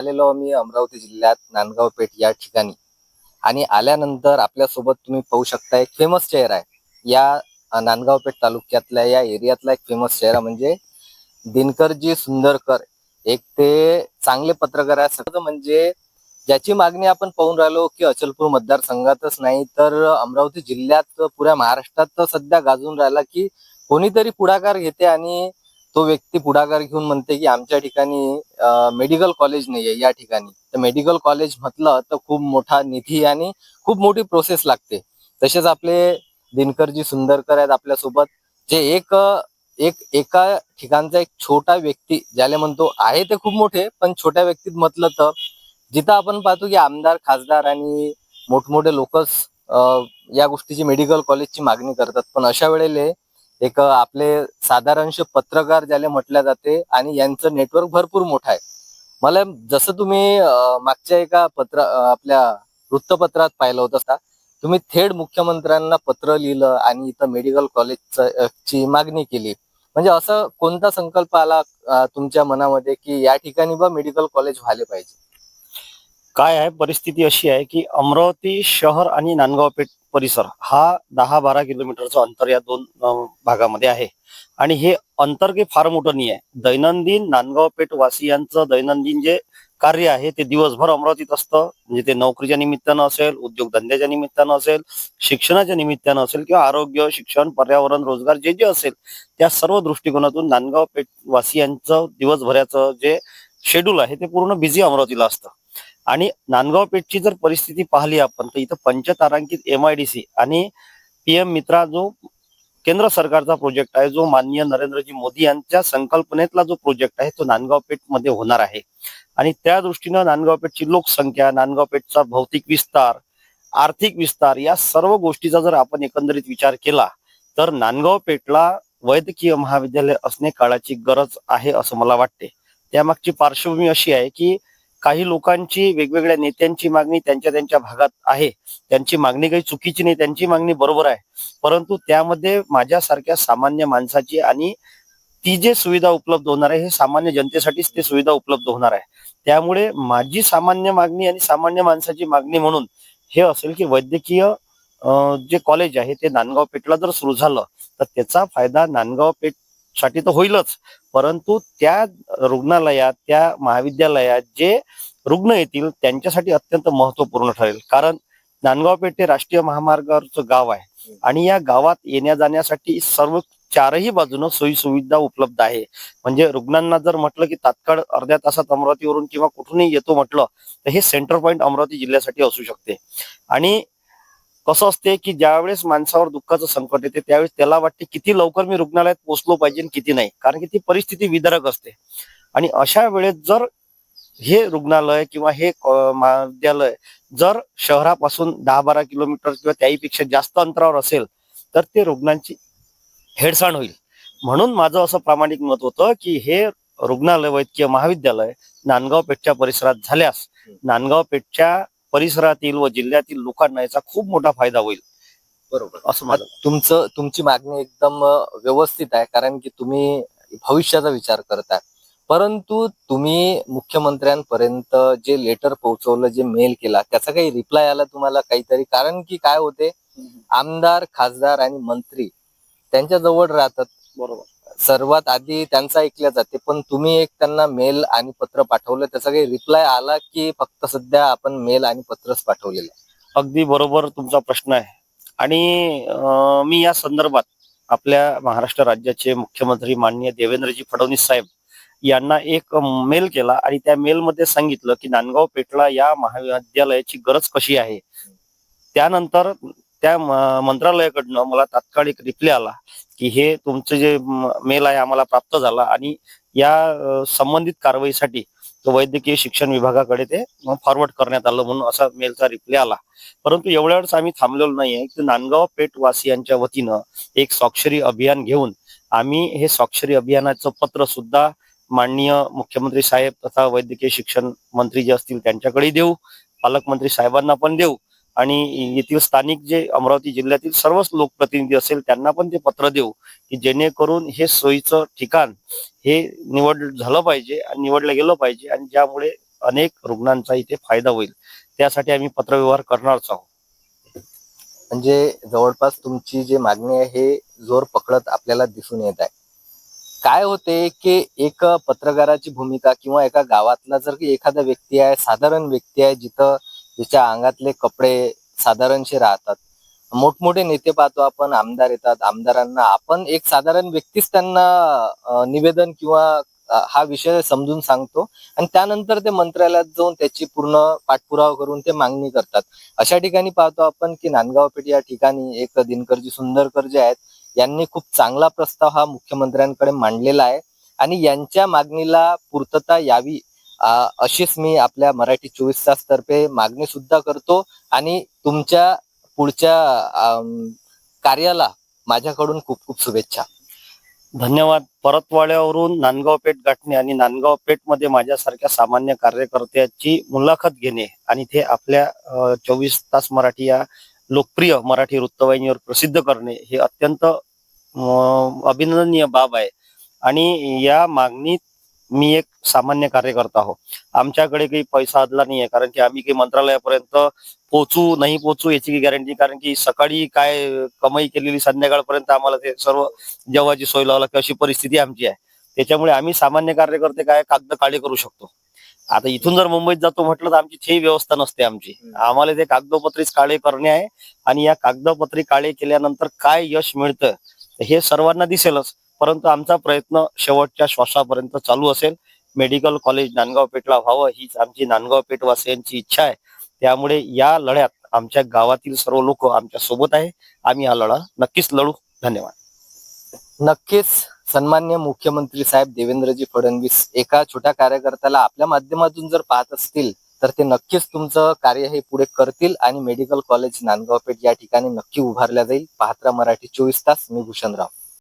आलेलो आम्ही अमरावती जिल्ह्यात नांदगाव पेठ या ठिकाणी आणि आल्यानंतर आपल्यासोबत तुम्ही पाहू शकता एक फेमस चेहरा आहे या नांदगाव पेठ तालुक्यातल्या या एरियातला एक फेमस चेहरा म्हणजे दिनकरजी सुंदरकर. एक ते चांगले पत्रकार आहेत. सगळं म्हणजे ज्याची मागणी आपण पाहून राहिलो की अचलपूर मतदारसंघातच नाही तर अमरावती जिल्ह्यात पुऱ्या महाराष्ट्रात तर सध्या गाजून राहिला की कोणीतरी पुढाकार घेते आणि तो व्यक्ती पुढाकार घेऊन म्हणते की आमच्या ठिकाणी मेडिकल कॉलेज नाही आहे या ठिकाणी. तर मेडिकल कॉलेज म्हटलं तर खूप मोठा निधी आणि खूप मोठी प्रोसेस लागते. तसेच आपले दिनकरजी सुंदरकर आहेत आपल्यासोबत, जे एका ठिकाणचा एक छोटा व्यक्ती ज्याला म्हणतो आहे ते खूप मोठे, पण छोट्या व्यक्तीत म्हटलं तर जिथं आपण पाहतो की आमदार खासदार आणि मोठमोठे लोकच या गोष्टीची मेडिकल कॉलेजची मागणी करतात, पण अशा वेळेला एक आपले साधारणशे पत्रकार ज्याला म्हटल्या जाते आणि यांचं नेटवर्क भरपूर मोठं आहे. मला जसं तुम्ही मागच्या एका आपल्या वृत्तपत्रात पाहिलं होतं का, तुम्ही थेट मुख्यमंत्र्यांना पत्र लिहिलं आणि इथं मेडिकल कॉलेजचं ची मागणी केली. म्हणजे असं कोणता संकल्प आला तुमच्या मनामध्ये की या ठिकाणी मेडिकल कॉलेज व्हायला पाहिजे? काय आहे, परिस्थिती अशी आहे की अमरावती शहर आणि नांदगाव पेठ परिसर हा 10-12 किलोमीटरचं अंतर या दोन भागामध्ये आहे. आणि हे अंतर काही फार मोठं नाही आहे. दैनंदिन नांदगाव पेठ वासियांचं दैनंदिन जे कार्य आहे ते दिवसभर अमरावतीत असतं. म्हणजे ते नोकरीच्या निमित्तानं असेल, उद्योगधंद्याच्या निमित्तानं असेल, शिक्षणाच्या निमित्तानं असेल किंवा आरोग्य, शिक्षण, पर्यावरण, रोजगार जे जे असेल त्या सर्व दृष्टिकोनातून नांदगाव पेठ वासियांचं दिवसभराचं जे शेड्यूल आहे ते पूर्ण बिझी अमरावतीला असतं. आणि नांदगाव पेठची जर परिस्थिती पाहिली आपण तर इथं पंचतारांकित MIDC आणि PM मित्रा जो केंद्र सरकारचा प्रोजेक्ट आहे, जो माननीय नरेंद्रजी मोदी यांच्या संकल्पनेतला जो प्रोजेक्ट आहे तो नांदगाव पेठ मध्ये होणार आहे. आणि त्या दृष्टीनं नांदगाव पेठची लोकसंख्या, नांदगाव पेठचा भौतिक विस्तार, आर्थिक विस्तार या सर्व गोष्टीचा जर आपण एकंदरीत विचार केला तर नांदगाव पेठला वैद्यकीय महाविद्यालय असणे काळाची गरज आहे असं मला वाटते. त्यामागची पार्श्वभूमी अशी आहे की काही लोकांची, वेगवेगळ्या नेत्यांची मागणी त्यांच्या त्यांच्या भागात आहे. त्यांची मागणी काही चुकीची नाही, त्यांची मागणी बरोबर आहे. परंतु त्यामध्ये माझ्यासारख्या सामान्य माणसाची आणि ती जे सुविधा उपलब्ध होणार आहे हे सामान्य जनतेसाठीच ते सुविधा उपलब्ध होणार आहे. त्यामुळे माझी सामान्य मागणी आणि सामान्य माणसाची मागणी म्हणून हे असेल की वैद्यकीय जे कॉलेज आहे ते नांदगाव पेठला जर सुरू झालं तर त्याचा फायदा नांदगाव पेठ साठी तर होईलच, परंतु त्या रुग्णालयात, त्या महाविद्यालयात जे रुग्ण येतील त्यांच्यासाठी अत्यंत महत्वपूर्ण ठरेल. कारण नांदगाव पेठ हे राष्ट्रीय महामार्गावरचं गाव आहे आणि या गावात येण्या जाण्यासाठी सर्व चारही बाजूनं सोयी सुविधा उपलब्ध आहे. म्हणजे रुग्णांना जर म्हटलं की तात्काळ अर्ध्या तासात अमरावतीवरून किंवा कुठूनही येतो म्हटलं तर हे सेंटर पॉईंट अमरावती जिल्ह्यासाठी असू शकते. आणि कसं असते की ज्यावेळेस माणसावर दुःखाचं संकट येते त्यावेळेस त्याला वाटते किती लवकर मी रुग्णालयात पोहोचलो पाहिजे किती नाही, कारण की ती परिस्थिती विदारक असते. आणि अशा वेळेस जर हे रुग्णालय किंवा हे महाविद्यालय जर शहरापासून 10-12 किलोमीटर किंवा त्याहीपेक्षा जास्त अंतरावर असेल तर ते रुग्णांची हेळसांड होईल. म्हणून माझं असं प्रामाणिक मत होतं की हे रुग्णालय, वैद्यकीय महाविद्यालय नांदगाव पेठच्या परिसरात झाल्यास नांदगाव पेठच्या परिसरातील व जिल्ह्यातील लोकांना याचा खूप मोठा फायदा होईल. बरोबर. असं माझं. तुमची मागणी एकदम व्यवस्थित आहे, कारण की तुम्ही भविष्याचा विचार करताय. परंतु तुम्ही मुख्यमंत्र्यांपर्यंत जे लेटर पोहोचवलं, जे मेल केला, त्याचा काही रिप्लाय आला तुम्हाला काहीतरी? कारण की काय होते, आमदार, खासदार आणि मंत्री त्यांच्या जवळ राहतात. बरोबर. सर्वात आधी त्यांचं ऐकल्या जाते, पण तुम्ही एक त्यांना मेल आणि पत्र पाठवलं, त्याचा काही रिप्लाय आला की फक्त सध्या आपण मेल आणि पत्रच पाठवलेलं आहे? अगदी बरोबर तुमचा प्रश्न आहे. आणि मी या संदर्भात आपल्या महाराष्ट्र राज्याचे मुख्यमंत्री माननीय देवेंद्रजी फडणवीस साहेब यांना एक मेल केला आणि त्या मेलमध्ये सांगितलं की नांदगाव पेठला या महाविद्यालयाची गरज कशी आहे. त्यानंतर त्या मंत्रालयाकडनं मला तात्काळ एक रिप्लाय आला की हे तुमचं जे मेल आहे आम्हाला प्राप्त झाला आणि या संबंधित कारवाईसाठी तो वैद्यकीय शिक्षण विभागाकडे ते फॉरवर्ड करण्यात आलं म्हणून असा मेलचा रिप्लाय आला. परंतु एवढ्यावरच आम्ही थांबलेलो नाहीये. की नांदगाव पेठ वासियांच्या वतीनं एक स्वाक्षरी अभियान घेऊन आम्ही हे स्वाक्षरी अभियानाचं पत्र सुद्धा माननीय मुख्यमंत्री साहेब तथा वैद्यकीय शिक्षण मंत्री जे असतील त्यांच्याकडे देऊ, पालकमंत्री साहेबांना पण देऊ आणि येथील स्थानिक जे अमरावती जिल्ह्यातील सर्वच लोकप्रतिनिधी असेल त्यांना पण ते पत्र देऊ की जेणेकरून हे सोयीचं ठिकाण हे झालं पाहिजे आणि निवडलं गेलं पाहिजे आणि ज्यामुळे अनेक रुग्णांचा इथे फायदा होईल, त्यासाठी आम्ही पत्रव्यवहार करणारच आहोत. म्हणजे जवळपास तुमची जी मागणी आहे हे जोर पकडत आपल्याला दिसून येत आहे. काय होते की एक पत्रकाराची भूमिका किंवा एका गावातला जर की एखादा व्यक्ती आहे, साधारण व्यक्ती आहे, जिच्या अंगातले कपडे साधारणशे राहतात. मोठमोठे नेते पाहतो आपण, आमदार येतात, आमदारांना आपण एक साधारण व्यक्तीच त्यांना निवेदन किंवा हा विषय समजून सांगतो आणि त्यानंतर ते मंत्रालयात जाऊन त्याची पूर्ण पाठपुरावा करून ते मागणी करतात. अशा ठिकाणी पाहतो आपण की नांदगाव पेठ या ठिकाणी एक दिनकरजी सुंदरकर जे आहेत, यांनी खूप चांगला प्रस्ताव हा मुख्यमंत्र्यांकडे मांडलेला आहे आणि यांच्या मागणीला पूर्तता यावी अशीच मी आपल्या मराठी 24 तास तर्फे मागणी सुद्धा करतो आणि तुमच्या पुढच्या कार्याला माझ्याकडून खूप खूप शुभेच्छा. धन्यवाद. परतवाड्यावरून नांदगाव पेठ गाठणे आणि नांदगाव पेठ मध्ये माझ्यासारख्या सामान्य कार्यकर्त्याची मुलाखत घेणे आणि ते आपल्या 24 तास मराठी या लोकप्रिय मराठी वृत्तवाहिनीवर प्रसिद्ध करणे हे अत्यंत अभिनंदनीय बाब आहे. आणि या मागणीत मी एक सामान्य कार्यकर्ता आहो. आमच्याकडे काही पैसा अदला नाही आहे, कारण की आम्ही काही मंत्रालयापर्यंत पोहोचू नाही पोहोचू याची काही गॅरंटी, कारण की सकाळी काय कमाई केलेली संध्याकाळपर्यंत आम्हाला ते सर्व जेवाची सोय लावला की अशी परिस्थिती आमची आहे. त्याच्यामुळे आम्ही सामान्य कार्यकर्ते काय कागद काळे करू शकतो. आता इथून जर मुंबईत जातो म्हटलं तर आमची ते व्यवस्था नसते. आम्हाला ते कागदोपत्रीच काळे करणे आहे आणि या कागदोपत्री काळे केल्यानंतर काय यश मिळतं हे सर्वांना दिसेलच, परंतु आमचा प्रयत्न शेवटच्या श्वासापर्यंत चालू असेल. मेडिकल कॉलेज नांदगाव पेठला व्हावं हीच आमची नांदगाव पेठ वासियांची इच्छा आहे. त्यामुळे या लढ्यात आमच्या गावातील सर्व लोक आमच्या सोबत आहे. आम्ही हा लढा नक्कीच लढू. धन्यवाद. नक्कीच सन्मान्य मुख्यमंत्री साहेब देवेंद्रजी फडणवीस एका छोट्या कार्यकर्त्याला आपल्या माध्यमातून जर पाहत असतील तर ते नक्कीच तुमचं कार्य हे पुढे करतील आणि मेडिकल कॉलेज नांदगाव पेठ या ठिकाणी नक्की उभारल्या जाईल. पाहत रहा मराठी 24 तास. मी भूषणराव.